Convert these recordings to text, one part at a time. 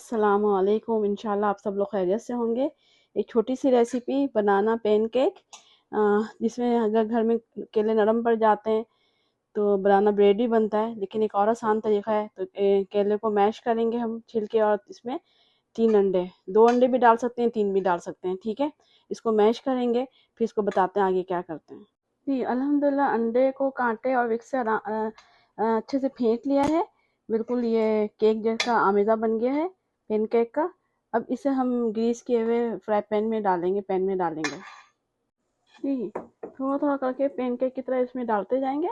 अस्सलामुअलैकुम। इंशाल्लाह आप सब लोग खैरियत से होंगे। एक छोटी सी रेसिपी बनाना पैनकेक, जिसमें अगर घर में केले नरम पड़ जाते हैं तो बनाना ब्रेड भी बनता है, लेकिन एक और आसान तरीका है। तो केले को मैश करेंगे हम छिल के, और इसमें 3 अंडे, 2 अंडे भी डाल सकते हैं, 3 भी डाल सकते हैं, ठीक है। इसको मैश करेंगे, फिर इसको बताते हैं आगे क्या करते हैं। जी, अल्हम्दुलिल्लाह अंडे को कांटे और विक्स से अच्छे से फेंट लिया है। बिल्कुल ये केक जैसा आमेज़ा बन गया है पैनकेक का। अब इसे हम ग्रीस किए हुए फ्राई पैन में डालेंगे। जी, थोड़ा-थोड़ा करके पैनकेक की तरह इसमें डालते जाएँगे।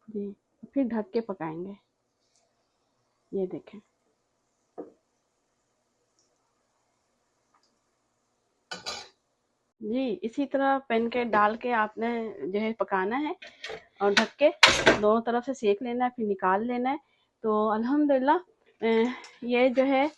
जी, फिर ढक के पकाएँगे। ये देखें। जी, इसी तरह पैनकेक डाल के आपने जो है पकाना है, और ढक के दोनों तरफ से सेक लेना है, फिर निकाल लेना है। तो अल्हम्दुलिल्लाह ये जो है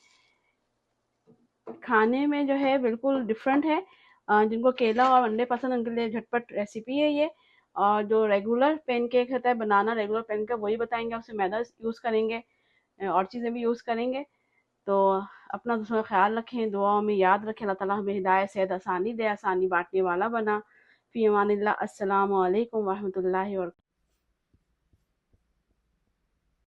खाने में जो है बिल्कुल डिफरेंट है। जिनको केला और अंडे पसंद है उनके लिए झटपट रेसिपी है ये। और जो रेगुलर पैनकेक होता है, बनाना रेगुलर पैनकेक, वही बताएंगे। उसमें मैदा यूज़ करेंगे, और चीज़ें भी यूज़ करेंगे। तो अपना दूसरा ख्याल रखें, दुआओं में याद रखें। अल्लाह ताला हमें हिदायत सेहत आसानी दे, आसानी बांटने वाला बना। फ़ी अमानिल्लाह। अस्सलामु अलैकुम वरहमतुल्लाहि व